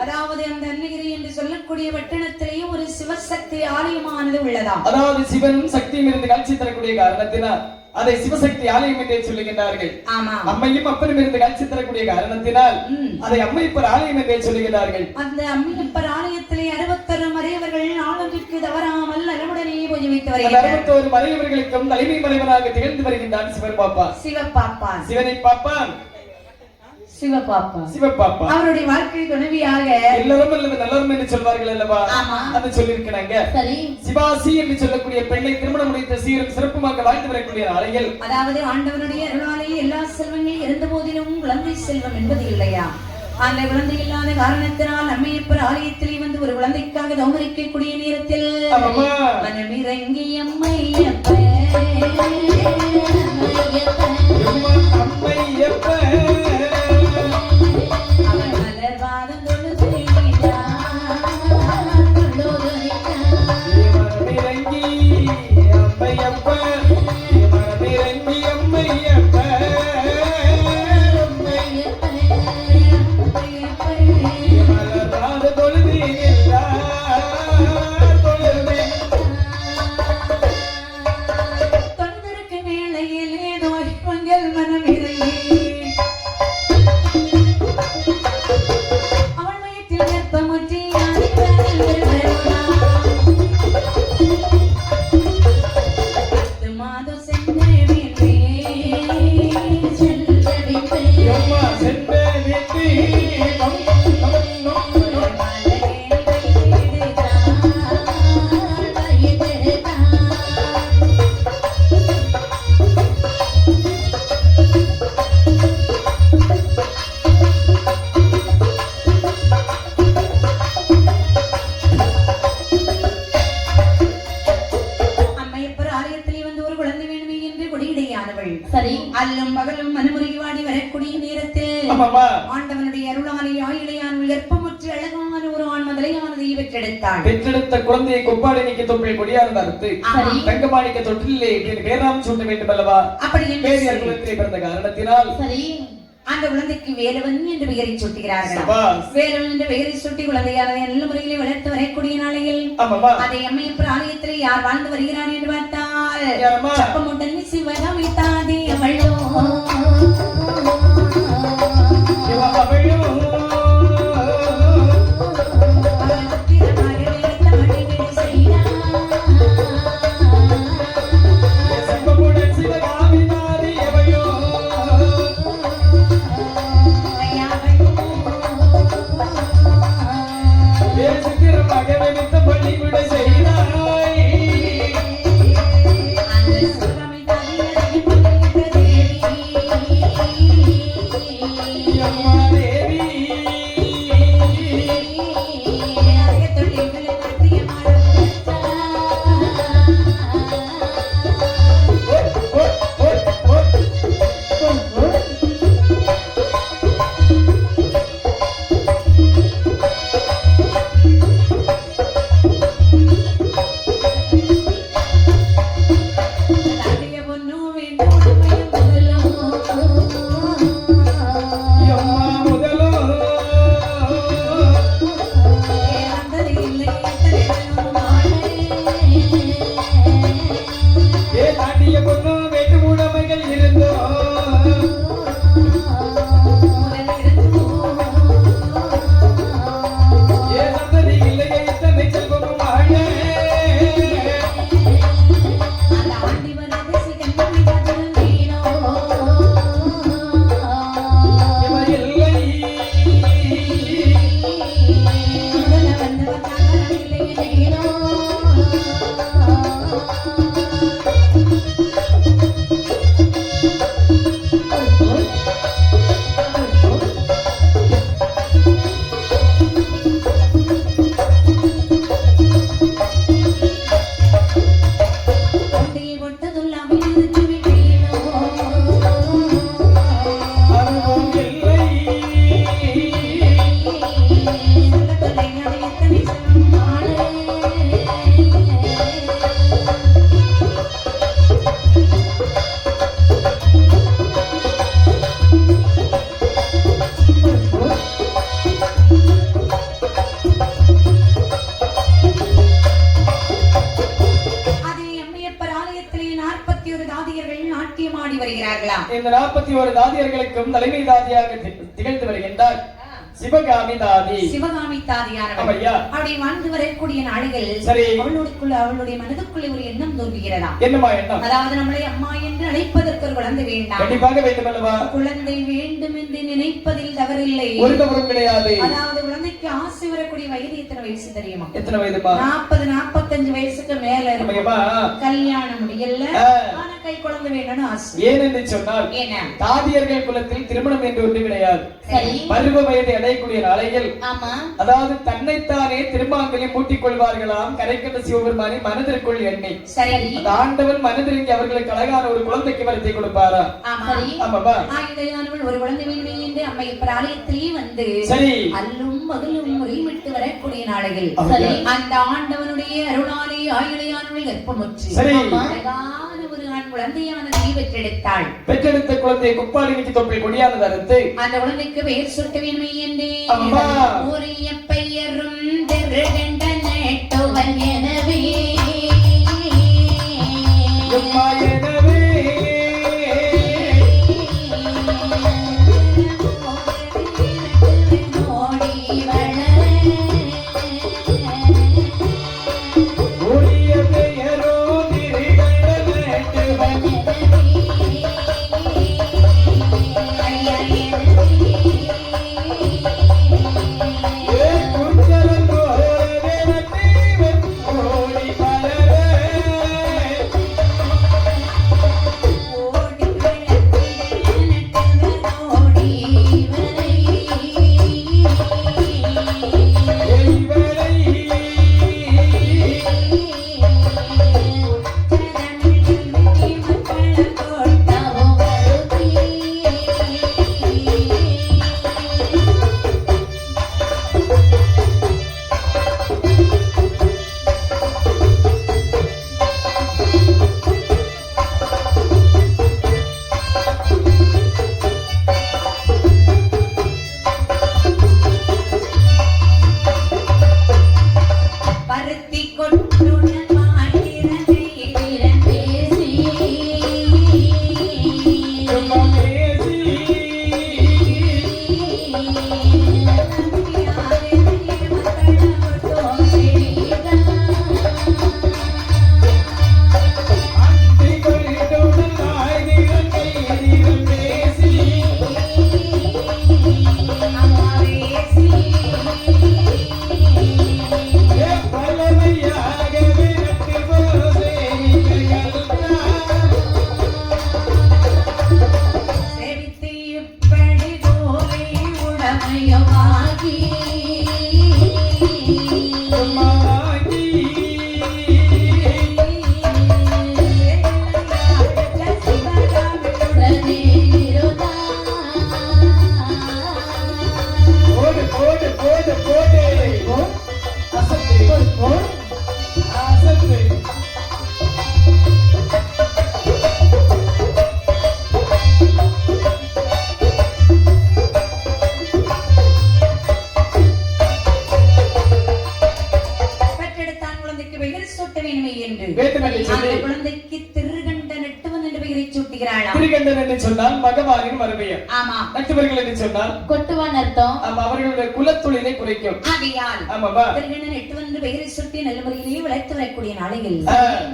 அதாவது அந்த அன்னகிரி என்று சொல்லக்கூடிய பட்டணத்திலேயே ஒரு சிவசக்தி ஆலயமானது உள்ளதா. அதாவது சிவனும் சக்தியும் இருந்து காட்சி தரக்கூடிய காரணத்தினால் அதை சிவசக்தி ஆலயம் என்றே சொல்லுகின்றார்கள். அம்மையும் அப்பனும் இருந்து காட்சி தரக்கூடிய காரணத்தினால் அதை அம்மையப்பர் ஆலயம் என்றே சொல்லுகிறார்கள். அந்த அம்மையப்பர் ஆலயத்திலே 61 மறையவர்கள் நாளொன்றிற்கு தவறாமல் அளவுடனே பூஜை வைத்து வருகிறார்கள். 61 மறையவர்களுக்கும் தலைமை மறைவனாக திகழ்ந்து வருகின்றான் சிவபாப்பா. சிவனை பாப்பான் சிவபாப்பா அவருடைய வாழ்க்கை துணைவியாக எல்லாரும் நல்லரும் என்று சொல்வார்கள் அல்லவா. அதை சொல்லியிருக்கிறாங்க. சிவாசி என்று சொல்லக்கூடிய பெண்ணை திருமணம் முடித்த சீரும் சிறப்புமாக வாழ்ந்து வரக்கூடிய நாளையில் அதாவது ஆண்டவனுடைய அருளாலேயே எல்லா செல்வங்களும் இருந்த போதிலும் குழந்தை செல்வம் என்பது இல்லையா. அந்த குழந்தை இல்லாத காரணத்தினால் அம்மையப்பர் ஆலயத்திலே வந்து ஒரு குழந்தைக்காக தௌமரிக்கக்கூடிய நேரத்தில் மனமிறங்கி அம்மையப்ப அல்லும் பகலும் மனமுருகி வாடி வரக்கூடிய நேரத்தில் ஆண்டவனுடைய அருளாலே ஆயிழையான் வியற்பமுற்று அழகான ஒரு ஆண் மதலையானதை பெற்றெடுத்தாள். பெற்றெடுத்த குழந்தையை கொப்பாடி நீக்கி தொப்பில் கொடியார்ந்த அறுத்து தங்கமாணிக்க தொட்டிலே பேராம் சூட்ட வேண்டும் அல்லவா. அப்படி பேரியார் குலத்திலே பிறந்த காரணத்தினால் அந்த குழந்தைக்கு வேலவன் என்று பெயரை சூட்டுகிறார்கள். வேலவன் என்று பெயரை சூட்டி குழந்தையானதை நல்ல முறையிலே வளர்த்து வரக்கூடிய நாளையில் அதை அம்மையப்பர் ஆலயத்திலே யார் வாழ்ந்து வருகிறார் என்று பார்த்தால் சப்பமுடன் சிவகாமி தாதி அவளோ Mama 61 தாதியர்களுக்கும் தலைமை தாதியாக திகழ்ந்து வருகின்றார் சிவகாமி தாதி. சிவகாமி தாதியானவள் அப்படி வாழ்ந்து வரக்கூடிய நாளிகள் அவளுடைய மனதுக்குள்ளே ஒரு எண்ணம் தோன்றுகிறதா? என்னமா எண்ணம்? அதாவது நம்மளை அம்மா என்று அழைப்பதற்கு ஒரு குழந்தை வேண்டாம். கண்டிப்பாக வேண்டும் அல்லவா? குழந்தை வேண்டும் என்று நினைப்பதில் தவறில்லை, ஒரு தவறும் கிடையாது. அதாவது குழந்தைக்கு ஆசை வரக்கூடிய வயது எத்தனை வயசு தெரியுமா? எத்தனை வயதுமா? 40-45 வயசுக்கு மேல கல்யாணம் முடியல, ஆனா கை குழந்தை வேணும்னு ஆசை. ஏனென்று சொன்னால் தாதியர்கள் குலத்தில் திருமணம் என்று ஒன்று கிடையாது. பருவ வயதை அடையக்கூடிய நாளைகள் அதாவது தன்னைத்தானே திருமாங்கலை மூட்டிக் கொள்வார்களாம் கரைக்கண்ட சிவபெருமானி மனதிற்குள் எண்ணெய். அந்த ஆண்டவன் மனதிற்கு அவர்களுக்கு அழகான ஒரு குழந்தைக்கு வரத்தை கொடுப்பாரா? ஒரு குழந்தை வேண்டும் என்று அம்மை ஆலயத்திலே வந்து அல்லும் மகளும் முறைமிட்டு வரக்கூடிய நாளைகள் அந்த ஆண்டவனுடைய அருளாலே ஆயுளையானவள் கர்ப்பமுற்று அழகான ஒரு ஆண் குழந்தையானதை பெற்றெடுத்தாள். பெற்றெடுத்த குழந்தையை குப்பாளிக்கு தொப்பில் கொடியானது அறுத்து அந்த குழந்தைக்கு பெயர் சுட்ட வேண்மை என்றே உரிய பெயரும் திருகண்ட நேட்டோவன் எனவே குழந்தைக்கு திருகண்ட நெட்டவன் என்று பெயரை சூட்டுகிறாளாம். திருகண்டன் என்று சொன்னால் மகவானின் மறுபெயர். ஆமா. நெட்டவர்கள் என்று சொன்னால் கொட்டுவான் அர்த்தம். ஆமா, அவர்களுடைய குலத்தொழிலை குறிக்கும். ஆகையால் ஆமாவா திருகண்டன் நெட்டவன் என்று பெயரை சூட்டி நல்ல முறையிலேயே வளர்த்து வரக்கூடிய நாளைகள்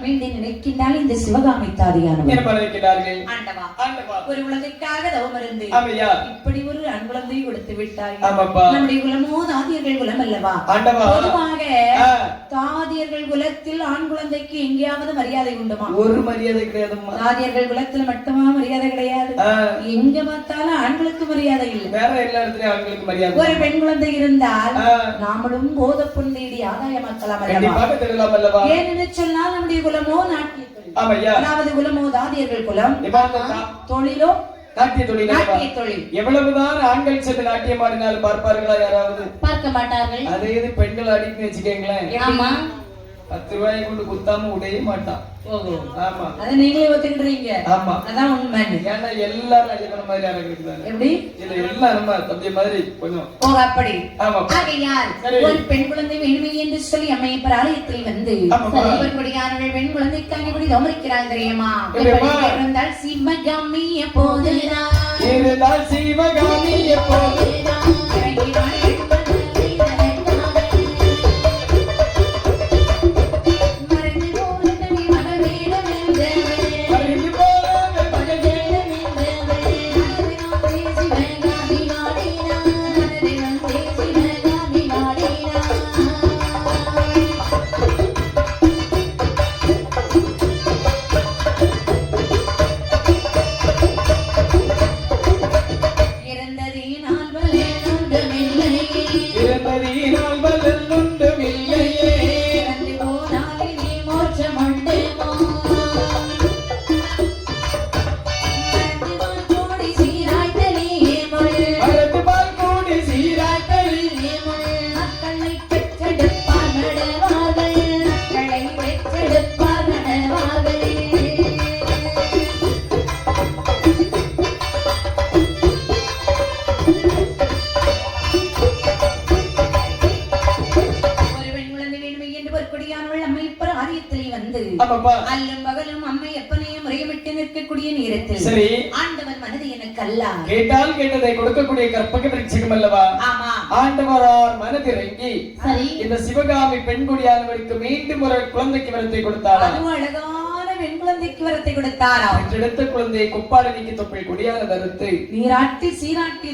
மீண்டும் நினைக்கின்றால் இந்த சிவகாமி தாதியானவர் என்ன பண்ணிருக்கிறார்கள்? ஆண்டவா ஆண்டவா ஒரு குழந்தைக்காக தவம் இருந்து ஆமையா இப்படி ஒரு ஆண் குழந்தை கொடுத்து விட்டாய். ஆமாப்பா. நம்முடைய குலமோ தாதியர்கள் குலம் அல்லவா? ஆண்டவா. பொதுவாக தாதியர்கள் குலத்தில் ஆண் குழந்தைக்கு எங்கேயாவது மரியாதை உண்டுமா? ஒரு மரியாதை கிடையாதும்மா. தாதியர்கள் குலத்துல மட்டுமா மரியாதை கிடையாது? எங்க பார்த்தாலும் ஆண்களுக்கு மரியாதை இல்லை. வேற எல்லா இடத்துலயும் ஆண்களுக்கு மரியாதை. ஒரு பெண் குழந்தை இருந்தால் நாமளும் போத புண்டேடி ஆதாயமாக்கலாம் அல்லவா? ஏன்னு சொன்னால் நம்முடைய குலமோ நாட்டிய தொழில். ஆமையா. அதாவது குலமோ தாதியர்கள் குலம், தொழிலோ நாட்டிய தொழில். எவ்வளவுதான் ஆண்கள் சென்று நாட்டியம் ஆடினாலும் பார்ப்பார்களா யாராவது? பார்க்க மாட்டார்கள். அதே இது பெண்கள் ஆடின்னு வச்சுக்கீங்களேன். ஆமா. 10 ரூபாயை கொண்டு குத்தாம உடைய மாட்டான். ஆமா, அத நீங்களே ஒத்துக்கிட்டீங்க. ஆமா, அதான் உண்மை. ஏன்னா எல்லாரும் அஜிபன மாதிரி யாராவது எப்படி இல்ல, எல்லாம் நம்ம தம்பி மாதிரி கொஞ்சம் ஓ அப்படி. ஆமா, ஆகையால் ஒரு பெண் குழந்தை வேணுமே என்று சொல்லி அம்மையப்பர் ஆலயத்தில் வந்து ஒருபடியானவள் பெண் குழந்தைக்காக இப்படி தோமரிக்கிறாங்க தெரியுமா? இருந்தால் சிவகாமி எப்போதுதான் இருந்தால் சிவகாமி எப்போதுதான் அல்லும் பகலும் அம்மை எப்பனையும் முறையமிட்டு நிற்கக்கூடிய நேரத்தில் சரி ஆண்டவன் மனது எனக்கு அல்ல கேட்டால் கேட்டதை கொடுக்கக்கூடிய கற்பக விருட்சகம் அல்லவா? ஆமா, ஆண்டவரார் மனதிறங்கி சரி இந்த சிவகாமி பெண்குடியானவருக்கு மீண்டும் ஒரு குழந்தைக்கு வரத்தை கொடுத்தாரா? அதுவும் அழகான பெண் குழந்தைக்கு வரத்தை கொடுத்தாரா? எடுத்த குழந்தையை குப்பாடு நீக்கி தொப்பில் கொடியாக தருத்து நீராட்டி சீராட்டி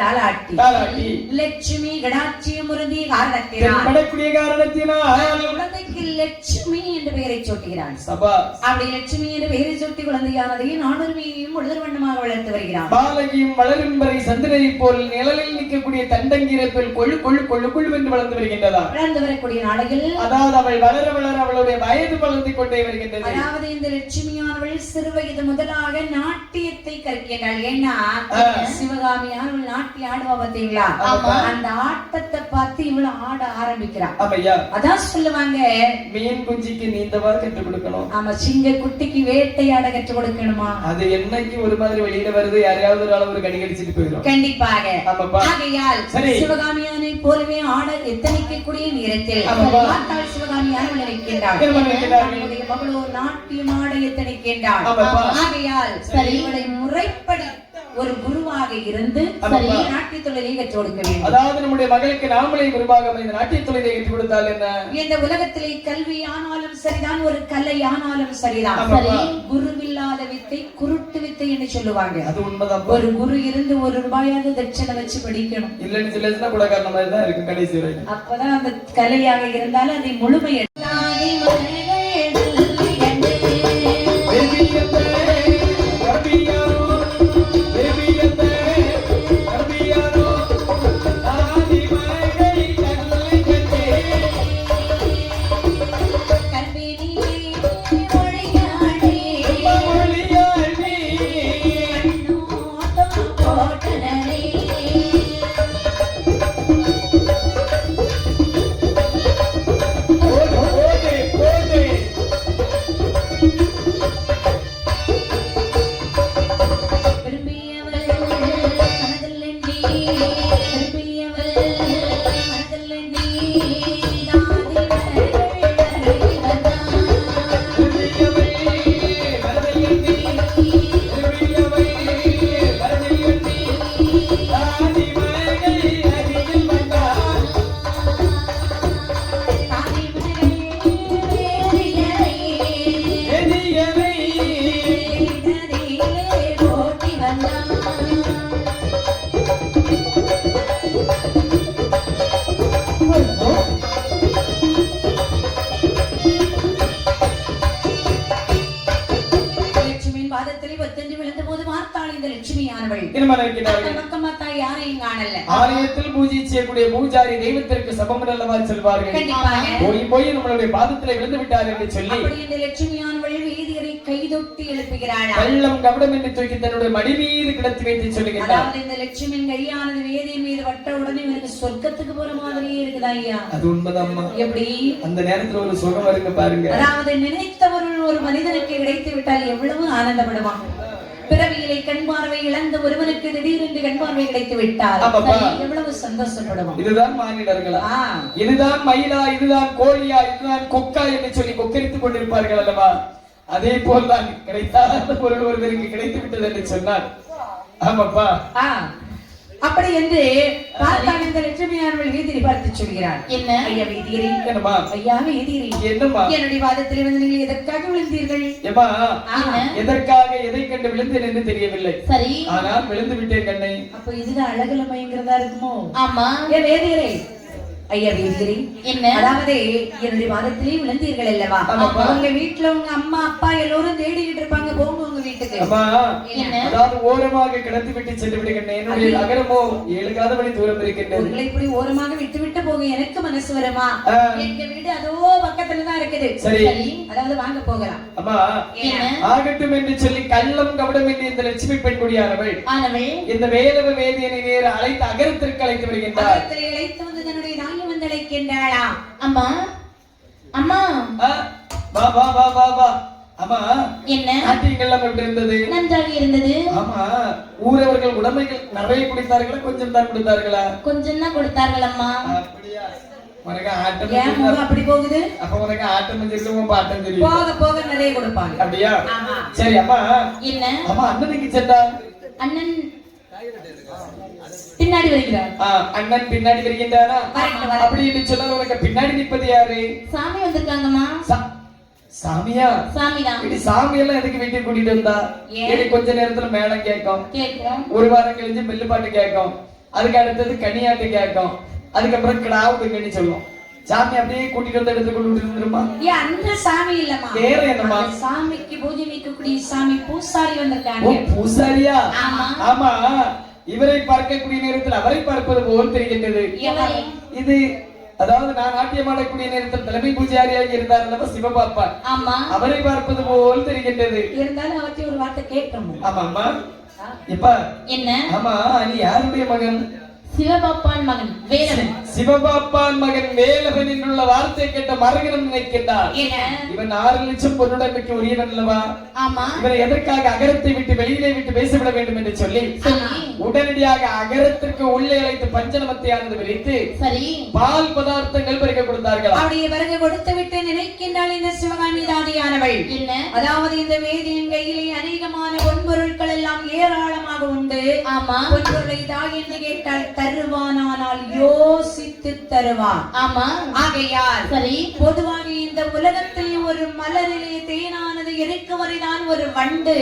தாளாட்டி லட்சுமி கடாட்சிய முருந்தி காரணத்தினால் குழந்தைக்கு லட்சுமி என்று பெயரை சூட்டுகிறான். அப்படி லட்சுமி என்று பெயரை சூட்டி குழந்தையானதை நானூறுமையையும் உடல் வண்ணமாக வளர்த்து வருகிறான். பாலகியும் வளரும் வரை சந்திரனை போல் நிழலில் நிற்கக்கூடிய தண்டங்கிரப்பில் கொள்ளு கொள்ளு கொள்ளு கொள்ளு என்று வளர்ந்து வருகின்றதா? வளர்ந்து வரக்கூடிய நாளையில் அதாவது அவள் வளர வளர அவளுடைய வயது வளர்ந்து கொண்டே வருகின்றது. அதாவது இந்த லட்சுமியானவள் சிறு வயது முதலாக நாட்டியத்தை கற்கிறாள். ஏன்னா சிவகாமியானவள் நாட்டிய ஆடுவா பார்த்தீங்களா? அந்த ஆட்டத்தை பார்த்து இவள் ஆட ஆரம்பிக்கிறான். அதான் சொல்லுவாங்க, மீன் குஞ்சிக்கு நீந்தவாறு கற்றுக் கொடுக்கணும். ஆமா, சிங்க குட்டிக்கு வேட்டையாட கற்றுக் கொடுக்கணுமா? அது என்னைக்கு ஒரு மாதிரி வெளியில வருது, யாரையாவது ஒரு அளவு கடி கடிச்சிட்டு போயிடும். கண்டிப்பாக. ஆகையால் சிவகாமியானை போலவே ஆட எத்தனைக்கக்கூடிய நேரத்தில் பார்த்தால் சிவகாமியானவள் நினைக்கின்றாள். மகளோ நாட்டியமாட எத்தனைக்கின்றாள். ஆகையால் இவளை முறைப்படி ஒரு குருவாக இருந்து நாட்டிய தொழிலை கற்றுக் கொடுக்க வேண்டும். அதாவது நம்முடைய மகளுக்கு நாமளே குருவாக இந்த நாட்டிய தொழிலை கற்றுக் கொடுத்தால் என்ன? இந்த உலகத்திலே கல்வி ஆனாலும் சரிதான், ஒரு கலை ஆனாலும் சரிதான். குருவில்லாத வித்தை குருட்டு வித்தை என்று சொல்லுவாங்க. அது உண்மைதான். ஒரு குரு இருந்து ₹1 தட்சணை வச்சு படிக்கணும். இல்லன்னு சொல்லிச்சுன்னா கூட காரணமா தான் இருக்கு கடைசி வரை. அப்பதான் அந்த கலையாக இருந்தாலும் அதை முழுமை ஆலயத்தில் பூஜை செய்யக்கூடிய பூஜாரி தெய்வத்திற்கு சமம் அல்லவா செல்வார்கள். போய் போய் நம்மளுடைய பாதத்தில் விழுந்து விட்டார் என்று சொல்லி லட்சுமியானவள் வீதியரை கைதொட்டி எழுப்புகிறாளா. கள்ளம் கபடம் என்று தூக்கி தன்னுடைய மடி மீது கிடத்தி வைத்து சொல்லுகிறார். அதாவது இந்த லட்சுமியின் கையானது வேதியின் மீது வட்ட உடனே இவருக்கு சொர்க்கத்துக்கு போற மாதிரியே இருக்குதா ஐயா? அது உண்மைதாம்மா. எப்படி அந்த நேரத்துல ஒரு சுகம் வருங்க பாருங்க. அதாவது நினைத்தவர்கள் ஒரு மனிதனுக்கு கிடைத்து விட்டால் எவ்வளவு ஆனந்தப்படுவான். பிறவியிலே கண் பார்வை இழந்த ஒருவனுக்கு திடீரென்று கண் பார்வை கிடைத்து விட்டால் எவ்வளவு சந்தோஷப்படுவான். இதுதான் மானிடர்களா? இதுதான் மயிலா, இதுதான் கோழியா, இதுதான் கொக்கா என்று சொல்லி கொக்கரித்துக் கொண்டிருப்பார்கள் அல்லவா? அதே போல்தான் கிடைத்தாத பொருள் ஒருவருக்கு கிடைத்து விட்டது என்று சொன்னார். ஆமாப்பா. அப்படி என்று பார்த்தான் இந்த லட்சுமியானவள் வீதியை பார்த்து சொல்கிறார். என்ன ஐயா வீதியரே? என்னமா ஐயா வீதியரே? என்னமா என்னுடைய வாதத்தில் வந்து நீங்கள் எதற்காக விழுந்தீர்கள்? ஏமா எதற்காக எதை கண்டு விழுந்தேன் என்று தெரியவில்லை. சரி, ஆனால் விழுந்து விட்டேன் கண்ணை. அப்ப இதுதான் அழகுல மயங்கிறதா இருக்குமோ? ஆமா. ஏ வேதியரே ஐயா வீதியரே, என்ன அதாவது என்னுடைய வாதத்திலே விழுந்தீர்கள் அல்லவா? உங்க வீட்டுல உங்க அம்மா அப்பா எல்லோரும் தேடிக்கிட்டு இருப்பாங்க, போங்க உங்க வீட்டுக்கு. அதாவது ஓரமாக கிடந்து விட்டு சென்று விடுகின்றேன். என்னுடைய நகரமோ 7 காதமணி தூரம் இருக்கின்றது. உங்களை இப்படி ஓரமாக விட்டு விட்டு போக எனக்கு மனசு வருமா? எங்க வீடு அதோ பக்கத்துல தான் இருக்குது. சரி, அதாவது வாங்க போகலாம். அம்மா ஆகட்டும் என்று சொல்லி கள்ளம் கபடம் என்று இந்த லட்சுமி பெண் குடியானவள் இந்த வேலவ வேதியனை நேர அழைத்து அகரத்திற்கு அழைத்து வருகின்றார். அழைத்து வந்து தன்னுடைய நாயை வந்து அழைக்கின்றாளா. அம்மா அம்மா வா வா வா வா வா. அம்மா என்ன ஆட்டிங்கெல்லாம் எப்படி இருந்தது? நன்றாக இருந்தது. ஆமா, ஊரவர்கள் உடமைகள் நிறைய குடித்தார்களா கொஞ்சம் தான் குடித்தார்களா? கொஞ்சம் தான் கொடுத்தார்கள் அம்மா. அப்படியா? உனக்கு ஆட்டம் ஏன் அப்படி போகுது? அப்ப உனக்கு ஆட்டம் தெரியும், பாட்டம் தெரியும். போக போக நிறைய கொடுப்பாங்க. அப்படியா? ஆமா. சரி அம்மா. என்ன அம்மா அண்ணனுக்கு சென்றா? அண்ணன் பின்னாடி வருகிறார். அண்ணன் பின்னாடி வருகின்றானா? அப்படி என்று சொன்னால் உனக்கு பின்னாடி நிற்பது யாரு? சாமி வந்திருக்காங்கம்மா. சாமியா? சாமிதான். இது சாமி எல்லாம் எதுக்கு வீட்டுக்கு கூட்டிட்டு வந்தா? இது கொஞ்ச நேரத்துல மேளம் கேட்கும், ஒரு வாரம் கழிஞ்சு மெல்லு பாட்டு கேட்கும், அதுக்கு அடுத்தது கனியாட்டு கேட்கும், அதுக்கப்புறம் கிடாவுடுங்கன்னு சொல்லும். சாமி அப்படியே கூட்டிட்டு வந்த இடத்துல கொண்டு விட்டுருமா? ஏன் அந்த சாமி இல்லம்மா, வேற என்னமா? சாமிக்கு பூஜை வைக்கக்கூடிய சாமி பூசாரி வந்திருக்காங்க. பூசாரியா? ஆமா. இவரை பார்க்கக்கூடிய நேரத்தில் அவரை பார்ப்பது போல் தெரிகின்றது. இது அதாவது நான் நாட்டியம் ஆடக்கூடிய நேரத்தில் தலைமை பூஜாரியாக இருந்தார் அல்லவா சிவபாப்பா? ஆமா, அவரை பார்ப்பது போல் தெரிகின்றது. இருந்தாலும் அவற்றை ஒரு வார்த்தை கேட்கணும். ஆமாம்மா. இப்ப என்ன? ஆமா, நீ யாருடைய மகன்? சிவபாப்பான் மகன் வேலவன். சிவபாப்பான் மகன் வேலவன் என்றுள்ள வார்த்தை கேட்ட மரகணம் நினைக்கின்றார். இவன் 6 லட்சம் பொருளுடைமைக்கு உரியவன் அல்லவா? ஆமா. இவரை எதற்காக அகரத்தை விட்டு வெளியிலே விட்டு பேசவிட வேண்டும் என்று சொல்லி உடனடியாக அகரத்திற்கு உள்ளே அழைத்து பஞ்சநமத்தையானது விரித்து சரி பால் பதார்த்தங்கள் பறிக்க கொடுத்தார்கள். அப்படியே பறிக்க கொடுத்து விட்டு நினைக்கின்றாள் இந்த சிவகாமி தாதியானவள். என்ன அதாவது இந்த வேதியின் கையிலே அநேகமான பொன்பொருட்கள் எல்லாம் ஏராளமாக உண்டு. ஆமா. பொன்பொருளை தாய் என்று கேட்டால் தருவானால் யோசித்து தருவான். ஆமா. ஆகையால் சரி பொதுவாக இந்த உலகத்தில் ஒரு மலரிலே தேனானது எனக்கு வரைதான் ஒரு வண்டு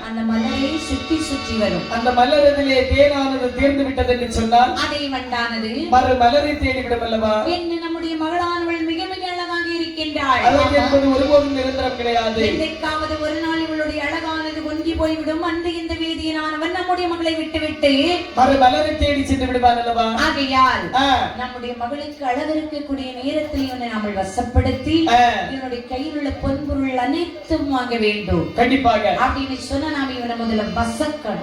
அந்த மலரை சுற்றி சுற்றி வரும். அந்த மலரிலே தேனானது தீர்ந்து விட்டது என்று சொன்னால் அதை வண்டானது மறு மலரை தேடிவிடும் அல்லவா? என்ன நம்முடைய மகளானவள் மிக மிக அழகாக இருக்கின்றாள். அழகு என்பது ஒருபோதும் நிரந்தரம் கிடையாது. என்றைக்காவது ஒரு நாள் இவளுடைய அழகானது ஒன்றி போய்விடும். அன்று இந்த வேதியனானவன் நம்முடைய மகளை விட்டுவிட்டு மறு மலரை தேடி சென்று விடுவான் அல்லவா? ஆகையால் நம்முடைய மகளுக்கு அழகு இருக்கக்கூடிய நேரத்தில் இவனை நாம் வசப்படுத்தி இவனுடைய கையில் உள்ள பொன்பொருள் அனைத்தும் வாங்க வேண்டும். கண்டிப்பாக அப்படின்னு சொன்னா நாம இவனை முதல்ல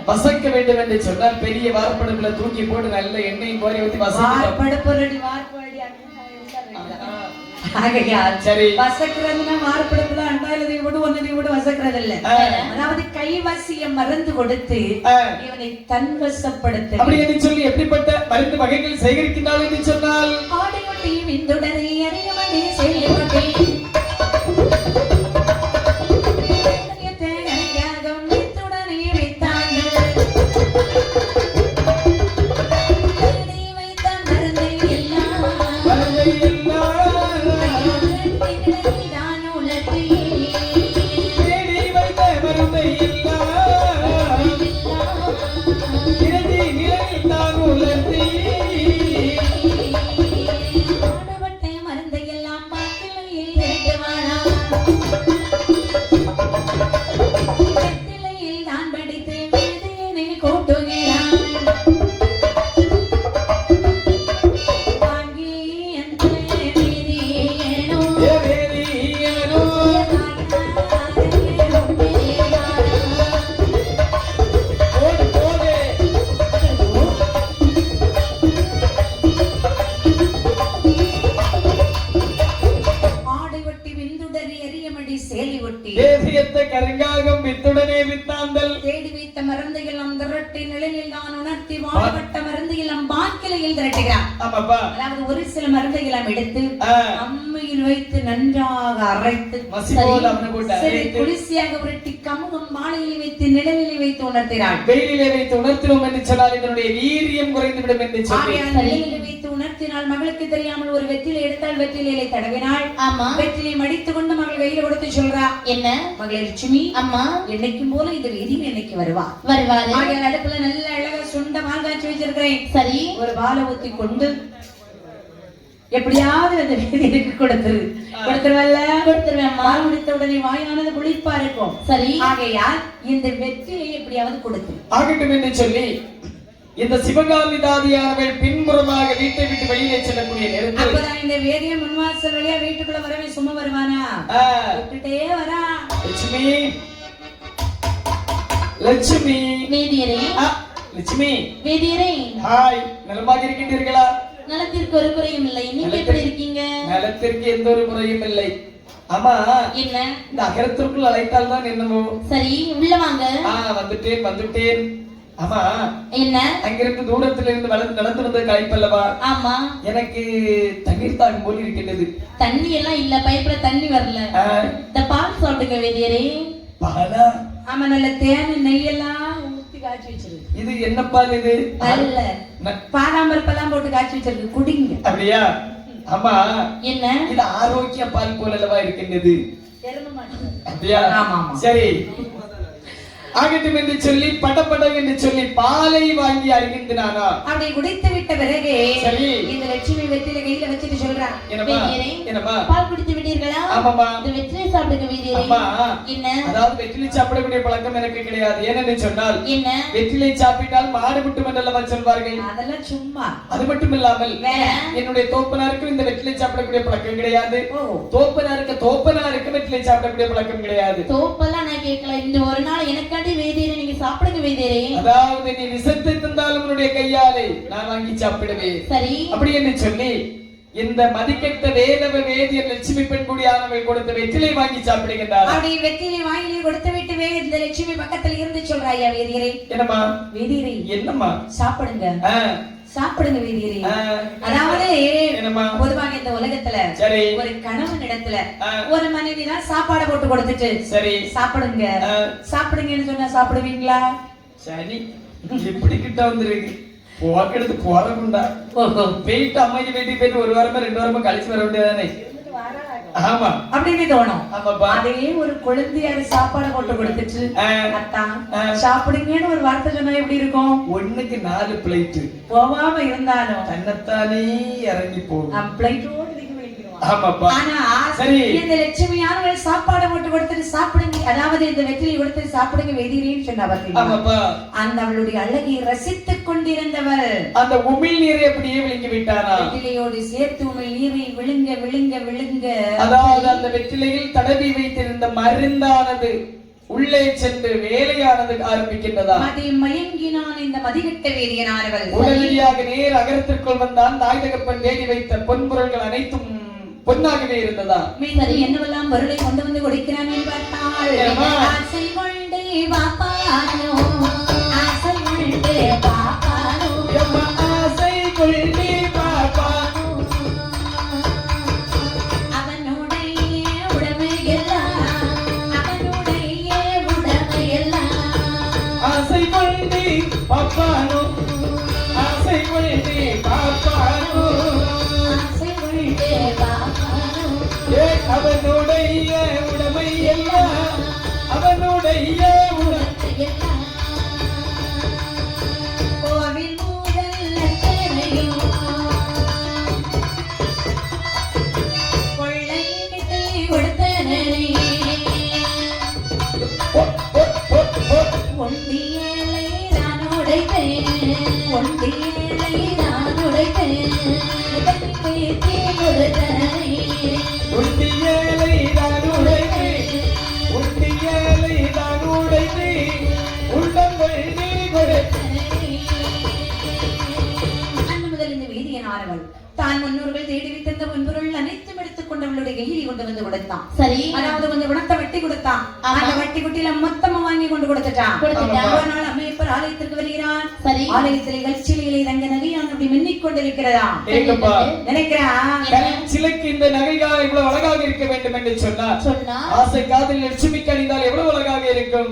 வசக்க வேண்டும் என்று சொன்னால் பெரிய வார்ப்படத்துல தூக்கி போட்டு நல்ல எண்ணெய் கோரி ஊத்தி வார்ப்படப்பொருடி ஆகையால் சரி வசக்கிறதுனா வார்ப்படத்துல அண்டாயிரத்தை விட ஒன்னதை விட வசக்கிறது இல்ல. அதாவது கைவசியம் மருந்து கொடுத்து இவனை தன்வசப்படுத்த அப்படி என்று சொல்லி எப்படிப்பட்ட மருந்து வகைகள் சேகரிக்கின்றாள் என்று சொன்னால் ஆடையொட்டி விந்துடனை அறியவனே செய்யப்பட்டே மருந்தையெல்லாம் பார்க்கல பாடுபட்ட மருந்து எல்லாம் பாக்கிலையில் திரட்டுகிறார். ஆமாப்பா. அதாவது ஒரு சில மருந்தை எல்லாம் எடுத்து அம்மியில் வைத்து நன்றாக அரைத்து குளிர்ச்சியாக உருட்டி கமுகம் மாலையில் வைத்து நிழலில் வைத்து உணர்த்தினார். வெயிலிலே வைத்து உணர்த்தினோம் என்று சொன்னால் இதனுடைய வீரியம் குறைந்துவிடும் என்று சொல்லி நிழலில் வைத்து உணர்த்தினால் மகளுக்கு தெரியாமல் ஒரு வெற்றிலை எடுத்தால் வெற்றிலையை தடவினாள். ஆமா, வெற்றிலை மடித்து கொண்டு மகள் கையில கொடுத்து சொல்றா, என்ன மகளே லட்சுமி, அம்மா என்னைக்கும் போல இந்த வீதியில் என்னைக்கு வருவாரு. அடுப்புல நல்ல அழகா சுண்ட பால் காய்ச்சி வச்சிருக்கிறேன். சரி, ஒரு பாலை ஊத்தி கொண்டு எப்படியாவது அந்த வீதிக்கு கொடுத்துருவேன். பால் முடித்த உடனே வாயானது குளிப்பா இருக்கும். சரி, ஆகையால் இந்த வெற்றியை எப்படியாவது கொடுத்து ஆகட்டும் என்று சொல்லி இந்த சிவகாமி தாதியானவள் பின்புறமாக வீட்டை விட்டு வெளியே செல்லக்கூடிய நேரத்தில் அப்பதான் இந்த வேதிய முன்வாசல் வழியா வீட்டுக்குள்ள வரவே சும்மா வருவானா, விட்டுட்டே வரா. லட்சுமி, லட்சுமி, வேதியரே. லட்சுமி, வேதியரே. ஹாய், நலமாக இருக்கின்றீர்களா? நலத்திற்கு ஒரு குறையும் இல்லை. நீங்க எப்படி இருக்கீங்க? நலத்திற்கு எந்த ஒரு குறையும் இல்லை. ஆமா, என்ன இந்த அகரத்திற்குள் அழைத்தால் தான் என்னவோ. சரி, உள்ள வாங்க. வந்துட்டேன். ஆமா, என்ன அங்கிருந்து தூரத்துல இருந்து நடந்து வந்த களைப்பல்லவா? ஆமா, எனக்கு தண்ணீர் தாகம் போல் இருக்கின்றது. தண்ணி எல்லாம் இல்ல, பைப்ல தண்ணி வரல. இந்த பால் சாப்பிடுங்க வேதியரே. பாலா? ஆமா, நல்ல தேன் நெய் எல்லாம் ஊத்தி காய்ச்சி வச்சிருக்கு. இது என்ன பால்? இது நல்ல பாதாம்பருப்பெல்லாம் போட்டு காய்ச்சி வச்சிருக்கு, குடிங்க. அப்படியா? ஆமா, என்ன இது ஆரோக்கிய பால் போலவா இருக்கின்றது? அப்படியா? சரி, ஆகட்டும் என்று சொல்லி படப்பட என்று சொல்லி பாலை வாங்கி அருகின்றானா. அப்படி குடித்து விட்ட பிறகு சரி, இந்த லட்சுமி வெற்றிலை கையில வச்சுட்டு சொல்றா, என்னமா பால் குடித்து விட்டீர்களா? ஆமாமா, இந்த வெற்றிலை சாப்பிடுங்க வீதியே. என்ன, அதாவது வெற்றிலை சாப்பிடக்கூடிய பழக்கம் எனக்கு கிடையாது. ஏனென்று சொன்னால் என்ன, வெற்றிலை சாப்பிட்டால் மாடு விட்டு மண்டலமா சொல்வார்கள். அதெல்லாம் சும்மா. அது மட்டும் இல்லாமல் என்னுடைய தோப்பனாருக்கும் இந்த வெற்றிலை சாப்பிடக்கூடிய பழக்கம் கிடையாது. தோப்பனாருக்கு வெற்றிலை சாப்பிடக்கூடிய பழக்கம் கிடையாது. தோப்பெல்லாம் நான் கேட்கல. இந்த ஒரு நாள் எனக்கு வேதியரே, நீங்க சாப்பிடுங்க வேதியரே. அதாவது நீ விஷத்தை தந்தாலும் உன்னுடைய கையாலே நான் வாங்கி சாப்பிடுவேன். சரி, அப்படி என்று சொல்லி இந்த மதிக்கெட்ட வேதவ வேதியர் லட்சுமி பெண்குடியானவள் கொடுத்த வெற்றிலை வாங்கி சாப்பிடுகின்றார். அப்படி வெற்றிலை வாயிலே கொடுத்து விட்டு இந்த லட்சுமி பக்கத்துல இருந்து சொல்றாயா, வேதியரே. என்னம்மா? வேதியரே, என்னம்மா? சாப்பிடுங்க வேதியரே. அதாவது பொதுவாக இந்த உலகத்துல ஒரு கணவன் இடத்துல ஒரு மனைவி தான் சாப்பாடு போட்டு கொடுத்துட்டு சரி சாப்பிடுங்கன்னு சொன்னா சாப்பிடுவீங்களா? சரி, எப்படி கிட்ட வந்துருக்கு போக்கெடுத்து போறக்குண்டா போயிட்டு அம்மாக்கு வீட்டுக்கு போயிட்டு ஒரு வாரமா 2 வாரமா கழிச்சு வர வேண்டியதானே? ஆமா, அப்படின்னு தோணும். அதே ஒரு குழந்தையாரு சாப்பாடு போட்டு கொடுத்துட்டு அத்தான் சாப்பிடுங்கன்னு ஒரு வார்த்தை சொன்னா எப்படி இருக்கும்? 1க்கு 4 பிளேட் போவாம இருந்தாலும் தன்னைத்தானே இறங்கி போகும். பிளேட்டோடு இந்த லட்சுமியானவள் சாப்பாடு போட்டு கொடுத்துட்டு சாப்பிடுங்க, அதாவது இந்த வெற்றிலை கொடுத்து சாப்பிடுங்க வேதியரேன்னு சொன்னவர். அந்த அவளுடைய அழகை ரசித்துக் கொண்டிருந்தவர் அந்த உமிழ் நீரை அப்படியே விழுங்கி விட்டாரா? வெற்றிலையோடு சேர்த்து உமிழ் நீரை விழுங்க விழுங்க விழுங்க, அதாவது அந்த வெற்றிலையில் தடவி வைத்திருந்த மருந்தானது உள்ளே சென்று வேலையானது ஆரம்பிக்கின்றதா? அதை மயங்கினான் இந்த மதிகட்ட வேதியனானவள். உடனடியாக நேர் அகரத்திற்குள் வந்தான். தாய் தகப்பன் தேடி வைத்த பொன்பொருள்கள் அனைத்தும் பொன்னாகவே இருந்ததா? சரி, என்னவெல்லாம் பொருளை கொண்டு வந்து கொடுக்கிறான் என்று பார்த்தால் ஆசை கொண்டே பாப்பானோ, ஆசை கொண்டே பாப்பானோ, ஆசை கொண்டே பாப்பானோ, அவனுடைய உடமையெல்லாம், அவனுடைய உடமையெல்லாம், ஆசை கொண்டே பாப்பானோ, ஆசை கொண்டே பாப்பானோ, அவனுடைய உடமை எல்லாம், அவனுடைய உடமை எல்லாம், கோவில் முதல் அத்தனையும் கொள்ளையிட்டு கொடுத்தனே, ஒண்டியலை நான் உடைத்தேன், ஒண்டியலை நான் உடைத்தேன், உடைத்தே கொடுத்தனே, உண்டியலை நான் உடைத்தேன், உண்டியலை நான் உடைத்தேன், உள்ளங்கள் நீ கொடுத்தனே. அன்று முதல் இந்த வேதியனானவள் தான் முன்னோர்கள் தேடி வைத்திருந்த பொன்பொருள் அனைத்தும் எடுத்துக் கொண்டவள் அவளுடைய கையில் கொண்டு வந்து கொடுத்தான். சரி. அதாவது கொஞ்சம் குணத்தை வெட்டி கொடுத்தான். அந்த வெட்டி குட்டியில மொத்தமா வாங்கி கொண்டு கொடுத்துட்டான். ஒரு நாள் அம்மையப்பர் ஆலயத்திற்கு வருகிறான். சரி. ஆலயத்திலே கற்சிலையிலே தங்க நகையான் அப்படி மின்னிக் கொண்டிருக்கிறதா நினைக்கிறான். கற்சிலைக்கு இந்த நகைகள் இவ்வளவு அழகாக இருக்க வேண்டும் என்று சொன்னா ஆசை காதல் லட்சுமிக்கு அணிந்தால் எவ்வளவு அழகாக இருக்கும்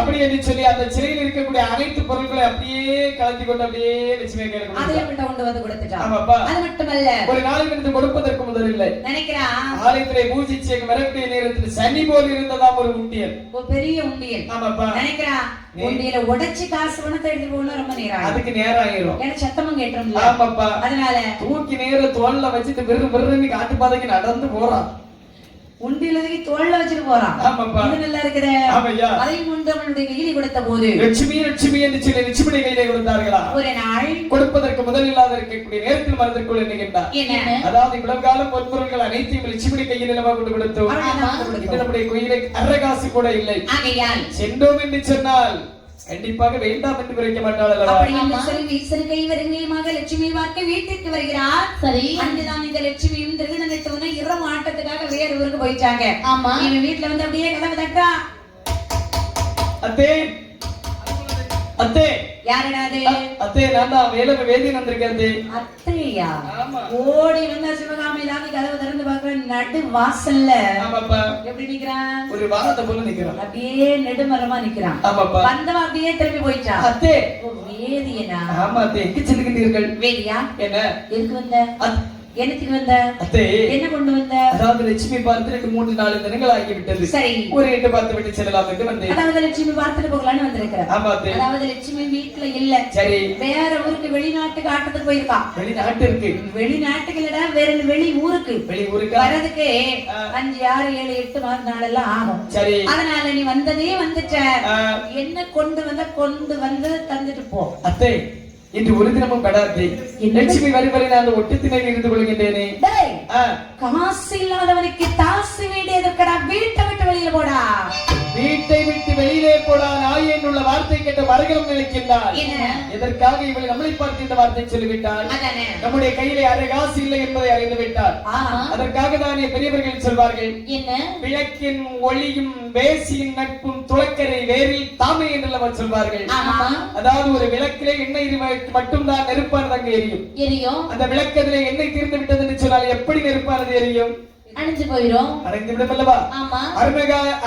அப்படி என்று சொல்லி அந்த சிலையில் இருக்கக்கூடிய அனைத்து பொருட்களை அப்படியே கலத்தி கொண்டு அப்படியே லட்சுமி கொண்டு வந்து கொடுத்துட்டான். அது மட்டுமல்ல ஒரு நாளைக்கு கொடுப்பதற்கு முதல் இல்லை நினைக்கிறான். ஆலயத்திலே பூஜிச்சு வரக்கூடிய நேரத்தில் சனி போல் இருந்ததாம் ஒரு உண்டியல், ஒரு பெரிய உண்டியல். நினைக்கிறான் உண்டியல உடைச்சு காசு பணத்தை எடுத்து போகணும் ரொம்ப நேரம், அதுக்கு நேரம் ஆயிரும். ஏன்னா சத்தமும் கேட்டுரும். ஆமாப்பா. அதனால தூக்கி நேர தோல்ல வச்சுட்டு வெறு வெறுன்னு காட்டு பாதைக்கு நடந்து போறான். உண்டியல தோல்ல வச்சுட்டு போறான். இது நல்லா இருக்குதே. அதையும் கொண்டு அவனுடைய கையில் கொடுத்த போது லட்சுமி லட்சுமி என்று சொல்லி லட்சுமி கையிலே கொடுத்தார்களா. ஒரு நாள் கொடுப்பதற்கு முதல் இல்லாத இருக்கக்கூடிய நேரத்தில் மனதிற்குள் எண்ணுகின்றார். அதாவது இவ்வளவு காலம் பொற்பொருட்கள் அனைத்தையும் லட்சுமி கையில் நிலவா கொண்டு கொடுத்தோம். இது நம்முடைய கோயிலை அரைகாசு கூட இல்லை. சென்றோம் என்று சொன்னால் கண்டிப்பாக வேண்டாம் என்று குறைக்க மாட்டாள் அல்லவா. லட்சுமி பார்க்க வீட்டிற்கு வருகிறார். சரி. அன்றுதான் இந்த லட்சுமியும் திருநெட்டவன இரவு ஆட்டத்துக்காக வேற ஊருக்கு போயிட்டாங்க. ஆமா. இவன் வீட்டுல வந்து அப்படியே கதவு தட்டா. அத்தே அத்தே யாரடாது? அத்தே நான் தான் வேதி வந்திருக்கேன். அத்தையா? ஓடி வந்தா சிவகாமி தான் கதவு திறந்து பார்க்க நடு வாசல்ல. ஆமாப்பா. எப்படி நிக்கிறான்? ஒரு வாரத்தை போல நிக்கிறான். அப்படியே நெடுமரமா நிக்கிறான். ஆமாப்பா. வந்தவன் அப்படியே திரும்பி போயிட்டான். அத்தே வேதியனா? ஆமா அத்தே. எங்க செல்லுகிறீர்கள்? வேதியா? என்ன எதுக்கு வந்த? என்னத்துக்கு வந்த? அத்தே என்ன கொண்டு வந்த? அதாவது லட்சுமி பார்த்து 2-3 தினங்கள் ஆகிவிட்டது. சரி. ஒரு 8 பார்த்து விட்டு செல்லலாம் என்று வந்தேன். அதாவது லட்சுமி பார்த்துட்டு போகலான்னு வந்திருக்கிறேன். ஆமா அத்தே. அதாவது லட்சுமி வீட்டுல இல்ல. சரி. வேற ஊருக்கு வெளிநாட்டுக்கு ஆட்டத்துக்கு போயிருக்கா. வெளிநாட்டுக்கு? வெளிநாட்டுக்கு இல்லடா, வேற வெளி ஊருக்கு. வெளி ஊருக்கு வரதுக்கு 5, 6, 7, 8 நாளெல்லாம் ஆகும். சரி. அதனால நீ வந்ததே வந்துட்ட. என்ன கொண்டு வந்து தந்துட்டு போ. அத்தே இன்று ஒரு தினமும் படாதே. லட்சுமி வரிவரை நான் ஒட்டுத்திணையில் இருந்து கொள்கின்றேனே. காசு இல்லாதவனுக்கு தாசு வேண்டியதற்கடா. வீட்டை விட்டு வெளியில போடா. வீட்டை விட்டு வெளியிலே போடா நாய் என்னுள்ள வார்த்தை கேட்ட மரகலம் நினைக்கின்றார். எதற்காக இவளை நம்மளை பார்த்து இந்த வார்த்தை சொல்லிவிட்டார். நம்முடைய கையிலே அரை காசு இல்லை என்பதை அறிந்து விட்டார். அதற்காக தானே பெரியவர்கள் சொல்வார்கள், விளக்கின் ஒளியும் வேசியின் நட்பும் துளக்கரை வேரில் தாமை என்று சொல்வார்கள். அதாவது ஒரு விளக்கிலே எண்ணெய் மட்டும்தான் நெருப்பானது அங்கு எரியும். அந்த விளக்கத்திலே எண்ணெய் தீர்ந்து விட்டது என்று சொன்னால் எப்படி நெருப்பானது எரியும்? அணைஞ்சு போயிரும். அணைந்து விடும் அல்லவா? ஆமா.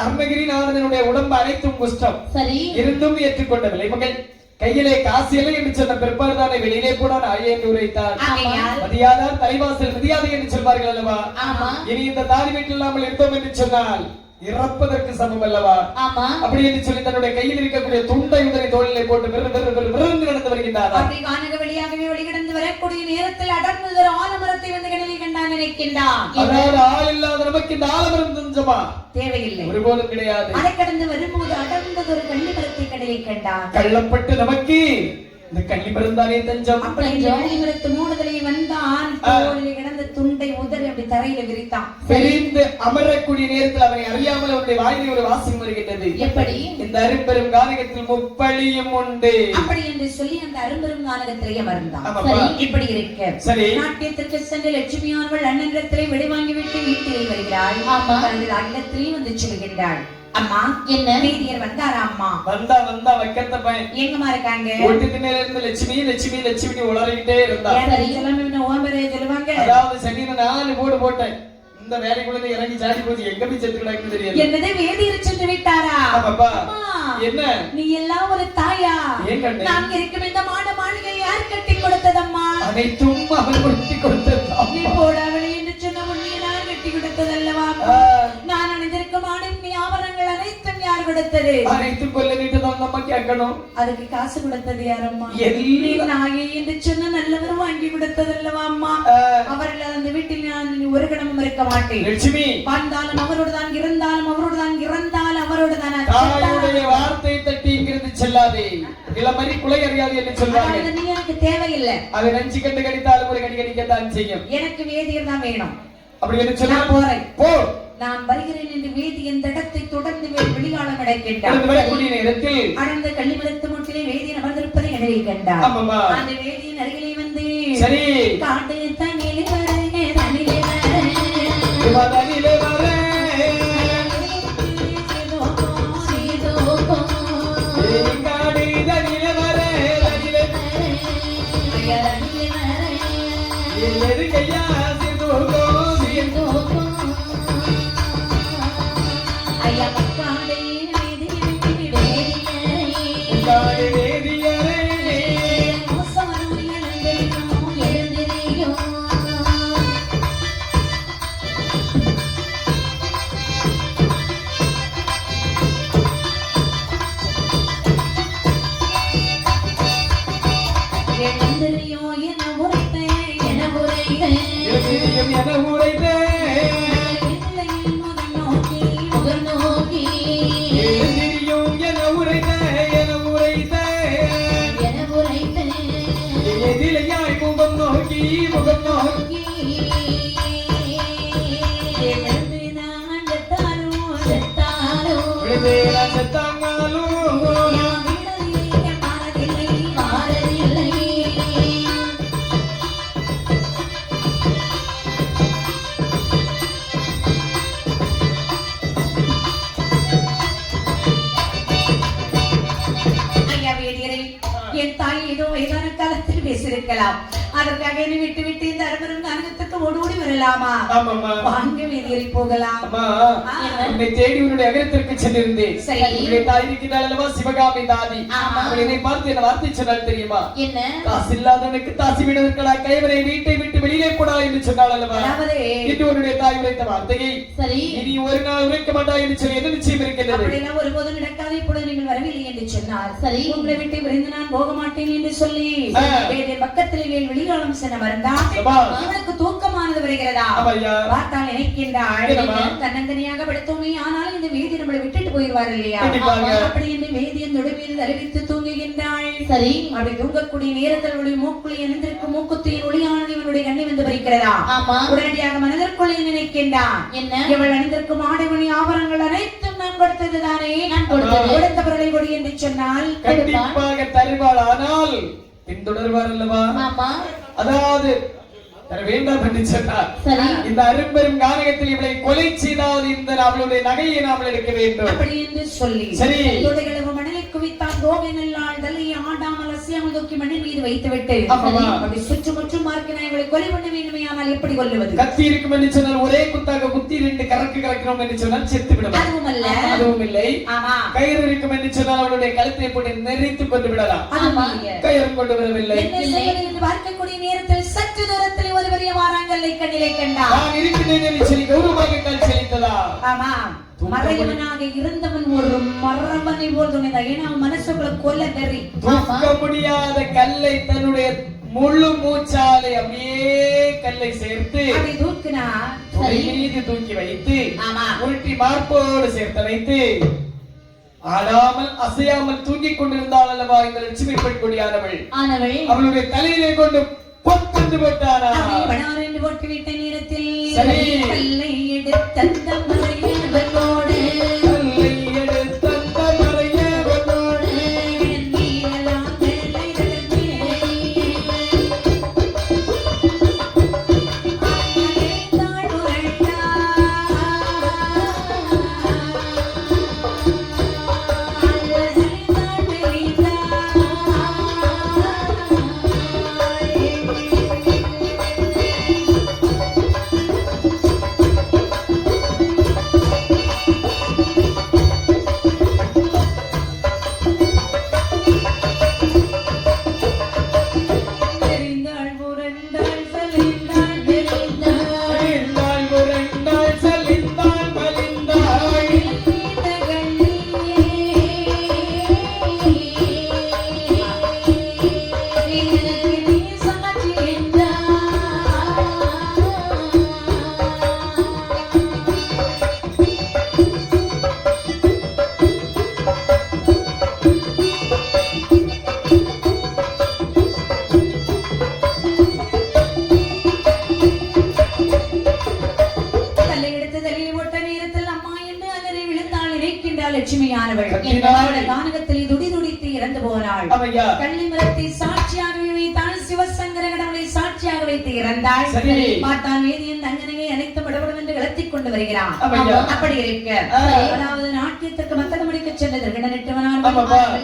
அருணகிரிநாதனுடைய உடம்பு அனைத்தும் குஷ்டம். சரி. இருந்தும் ஏற்றுக்கொண்டவில்லை. மகள் கையிலே காசு இல்லை என்று சொன்ன பிற்பாடுதானே வெளியிலே கூட நாயே என்று உரைத்தார். மதியாதார் தலைவாசல் மதியாதை என்று சொல்வார்கள் அல்லவா? இனி இந்த தாலி வீட்டில் இல்லாமல் இருந்தோம் என்று சொன்னால் இறப்பதற்கு சமம் அல்லவா? அப்படி என்று சொல்லி தன்னுடைய கையில் இருக்கக்கூடிய துண்டை உதறி தோளிலே போட்டு விருந்து நடந்து வருகின்றார். அப்படி கானக வழியாகவே வெளிக்கிடந்து வரக்கூடிய நேரத்தில் அடர்ந்து ஒரு ஆலமரத்தை வந்து கனவி கண்டான் நினைக்கின்றான். அதாவது ஆள் இல்லாத நமக்கு இந்த ஆலமரம் துஞ்சமா? தேவையில்லை, ஒருபோதும் கிடையாது. அதை கடந்து வரும்போது அடர்ந்தது ஒரு கள்ளிமரத்தை கடலை கண்டான். கள்ளப்பட்டு நமக்கு இந்த கள்ளிமரம் தானே தஞ்சம். அப்படி கள்ளிமரத்து மூடுதலை வந்தான். தோளிலே கிடந்த துண்டை உதறி அப்படி தரையில விரித்தான். பெரிந்து அமரக்கூடிய நேரத்தில் அவனை அறியாமல் அவருடைய வாயிலே ஒரு வாசகம் வருகின்றது. எப்படி? இந்த அரும்பெரும் கானகத்தில் முப்பழியும் உண்டு. அப்படி என்று சொல்லி அந்த அரும்பெரும் கானகத்திலேயே அமர்ந்தான். சரி. இப்படி இருக்க சரி நாட்டியத்திற்கு சென்று லட்சுமியானவள் அண்ணனிடத்திலே விடை வாங்கிவிட்டு வீட்டிலே வருகிறாள். ஆமா. அண்ணத்திலே வந்து சொல்கின்றாள், அம்மா என்ன வேதியர் வந்தாரா? அம்மா வந்தா வைக்கத்த பையன் எங்கமா இருக்காங்க? ஒட்டு திண்ணையில இருந்து லட்சுமி லட்சுமி லட்சுமி உளறிக்கிட்டே இருந்தா. சொல்லுவாங்க. அதாவது சனியில 4 போடு போட்டேன். இந்த வேலைக்குள்ள இறங்கி சாடி போச்சு. எங்க போய் செத்துக்கிடாக்கு தெரியாது. என்னதே வேதியர் சென்று விட்டாரா? அப்பா என்ன நீ எல்லாம் ஒரு தாயா? நான் இருக்கும் இந்த மாளிகை யார் கட்டி கொடுத்ததம்மா? அனைத்தும் அவன் கட்டி கொடுத்ததா? நீ போடாவளே என்று சொன்ன உன்னை நான் கட்டி கொடுத்ததல்லவா? நான் அணிந்திருக்கும் ஆபரணங்கள் அனைத்தும் யார் கொடுத்தது? அனைத்தும் கொல்ல வீட்டுதான் நம்ம கேட்கணும். அதுக்கு காசு கொடுத்தது யாரம்மா? நாயை என்று சொன்ன நல்லவர் வாங்கி கொடுத்ததல்லவா அம்மா? அவர்கள் அந்த வீட்டில் நான் ஒரு கணமும் இருக்க மாட்டேன். லட்சுமி வாழ்ந்தாலும் அவரோடு தான், இருந்தாலும் அவரோடு தான், இறந்தாலும் அவரோடு தான். தாயுடைய வார்த்தை தட்டி இங்கிருந்து செல்லாதே. இளமரி குலை அறியாது என்று சொல்வார்கள். அது நீ எனக்கு தேவையில்லை. அதை நஞ்சு கண்டு கடித்தாலும் ஒரு கடி கடிக்கத்தான் செய்யும். எனக்கு வேதியர் தான் வேணும். அப்படி என்று சொன்னா போறேன். போ. நான் வருகிறேன் என்று வேதி இந்த இடத்தை தொடர்ந்து வெளியாளம் அடைக்கின்றார். அடர்ந்த கள்ளிமரத்து முற்றிலே வேதியன் அமர்ந்திருப்பதை நினைவில் கண்டார். அந்த வேதியின் அருகிலே வந்து சரி காட்டு தண்ணிலே எதுக்கையா சிறுதோகம் ஐயா பக்காடே உங்காடு வேதியரே எழுதியும் என உரைத்தே எழுதியும் என உரைத்தே எதிலையாய் முகம் நோக்கி விழுதேனா செத்தாங்காலும் என் தாய் ஏதோ வயதான காலத்தில் பேசியிருக்கலாம் அதற்காக என்னை விட்டு விட்டு இந்த அறுவரும் நாங்கத்துக்கு ஓடி வரலாமா வாங்க வேதியரை போகலாம் உன்னை தேடி உன்னுடைய அகரத்திற்கு சென்றிருந்தேன் உன்னுடைய தாய் இருக்கின்றாள் அல்லவா சிவகாமி தாதி அவள் என்னை பார்த்து என்ன வார்த்தை சொன்னால் தெரியுமா என்ன காசு இல்லாதவனுக்கு தாசி விடுவதற்கா கைவரை வீட்டை விட்டு வெளியிலே போடா என்று சொன்னாள் அல்லவா இன்று உன்னுடைய தாய் உரைத்த வார்த்தையை சரி இனி ஒரு நாள் உரைக்க மாட்டாய் என்று சொல்லி என்ன நிச்சயம் இருக்கின்றது அப்படியெல்லாம் ஒருபோதும் நடக்காது இப்பொழுது நீங்கள் வரவில்லை என்று சொன்னார் சரி உங்களை விட்டு விரைந்து நான் போக மாட்டேன் என்று சொல்லி வேதியர் பக்கத்தில் வெளிகாலம் சென்ற மருந்தான் இவனுக்கு தூக்கமானது வருகிறதா பார்த்தால் நினைக்கின்றாள் தன்னந்தனியாக படுத்தோமே ஆனால் இந்த வேதி நம்மளை விட்டுட்டு போயிடுவார் இல்லையா அப்படி என்று வேதியின் நடுவில் அறிவித்து தூங்குகின்றாள் சரி அப்படி தூங்கக்கூடிய நேரத்தில் மூக்குளி அணிந்திருக்கும் மூக்குத்தியின் ஒளியானது இவனுடைய கண்ணை வந்து பறிக்கிறதா உடனடியாக மனதிற்குள்ளே நினைக்கின்றான் என்ன இவள் அணிந்திருக்கும் ஆடைமணி ஆபரணங்கள் அனைத்தும் நான் கொடுத்ததுதானே நான் கொடுத்த பொருளை கொடி என்று சொன்னால் கண்டிப்பாக தருவாள் ஆனால் பின்தொடர்வார் அல்லவா அதாவது வேண்டாம் என்று சொன்னார் இந்த அரும்பெரும் கானகத்தில் இவளை கொலை செய்தாவது இந்த அவளுடைய நகையை நாம் எடுக்க வேண்டும் அப்படி என்று சொல்லி சரி மணலை குவித்தான் கோவினல்லால் தலையை ஆடாமல் அசையாமல் தூக்கி மண்ணின் மீது வைத்துவிட்டு அப்படி சுற்றுமுற்றும் பார்க்கிறான் இவளை கொலை பண்ண வேண்டுமே ஆனால் எப்படி கொல்லுவது கத்தி இருக்கும் என்று சொன்னால் ஒரே குத்தாக குத்தி ரெண்டு கறக்கிறோம் என்று சொன்னால் செத்து விடலாம் அதுவும் இல்லை கயிறு இருக்கும் என்று சொன்னால் அவளுடைய கழுத்தை போட்டு நெறித்துக் கொண்டு விடலாம் கயிறு கொண்டு வரவில்லை பார்க்கக்கூடிய நேரத்தில் சற்று தூரத்தில் ஒரு பெரிய வாராங்கல்லை கண்ணிலை கண்டார் நான் இருக்கிறேன் என்று சொல்லி கௌரவமாக கல் செலுத்ததா ஆமா மறைவனாக இருந்தவன் ஒரு மரபனை போல் துணிந்தான் ஏன்னா அவன் மனசுக்குள்ள கொல்ல தெரி தூக்க முடியாத கல்லை தன்னுடைய முழு மூச்சாலை அப்படியே கல்லை சேர்த்து அப்படி தூக்கினா மீது தூக்கி வைத்து உருட்டி மார்போடு சேர்த்து வைத்து ஆடாமல் அசையாமல் தூங்கிக் கொண்டிருந்தாள் அல்லவா இந்த லட்சுமி பெண் கொடியானவள் அவளுடைய தலையிலே கொண்டு கொத்து போட்டாரா பணாரென்று போட்டு விட்ட நேரத்தில் கல்லை எடுத்தந்த மறையவனோடு லட்சுமியானவள் கானகத்தில் துடி துடித்து இறந்து போனாள் கள்ளி மரத்தை சாட்சியாக வைத்தாள் சிவசங்கர கடவுளை சாட்சியாக வைத்து இறந்தாள் பார்த்தால் வேதியன் தங்கனையை அனைத்து படபடம் என்று கலத்திக் கொண்டு வருகிறான் அப்படி இருக்க அதாவது நாட்டியத்திற்கு மத்தக முடிக்க சென்றது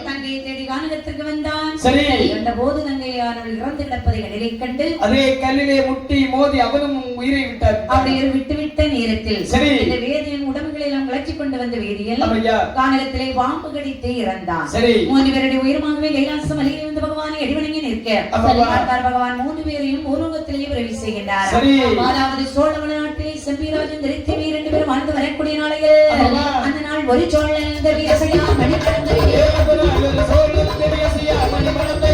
தங்கையை தேடி கானகத்திற்கு வந்தான். சரி. அந்த போது நங்கையானவள் இறந்து கிடப்பதை கண்ணிலே கண்டு அதே கல்லிலே முட்டி மோதி அவனும் உயிரை விட்டார். அப்படி விட்டுவிட்ட நேரத்தில் சரி. இந்த வேதியன் உடம்புகளை எல்லாம் உழைச்சி கொண்டு வந்த வேதியல் ஐயா கானகத்திலே பாம்பு கடித்து இறந்தான். சரி. 3 பேருடைய உயிரமாகவே கைலாசம் அருகில் வந்து பகவானை அடிவணங்கி நிற்க பார்த்தார் பகவான் 3 பேரையும் பூலோகத்திலே பிரவேசி செய்கின்றார். சரி. அதாவது சோழவள நாட்டிலே செம்பிராஜன் தரித்திவி 2 பேரும் வாழ்ந்து வரக்கூடிய நாளையில் அந்த நாள் ஒரு சோழன் தெரியசையா மணிப்படத்தை சோழன் தெரியசையா மணிப்படத்தை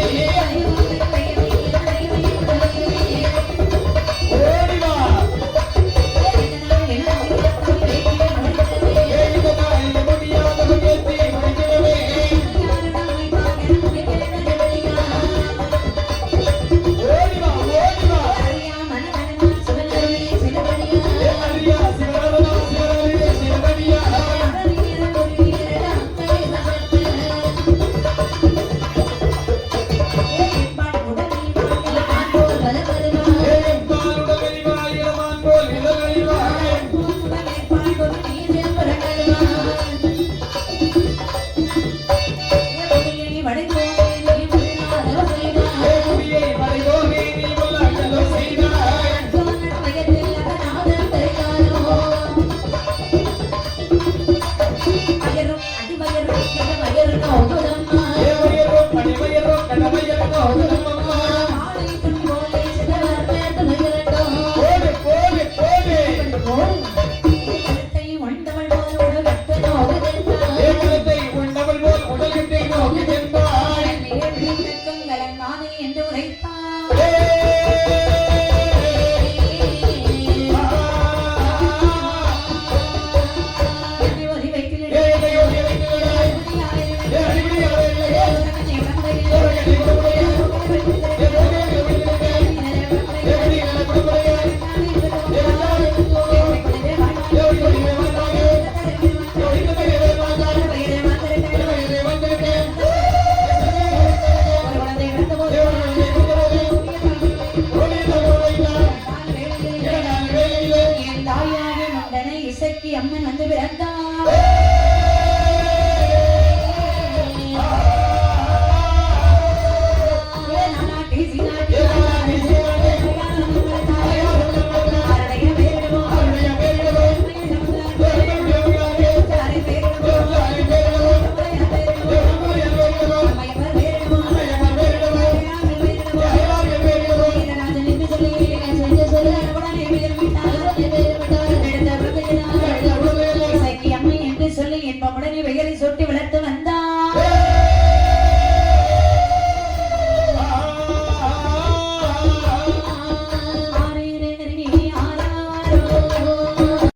என்று உரைத்தார்.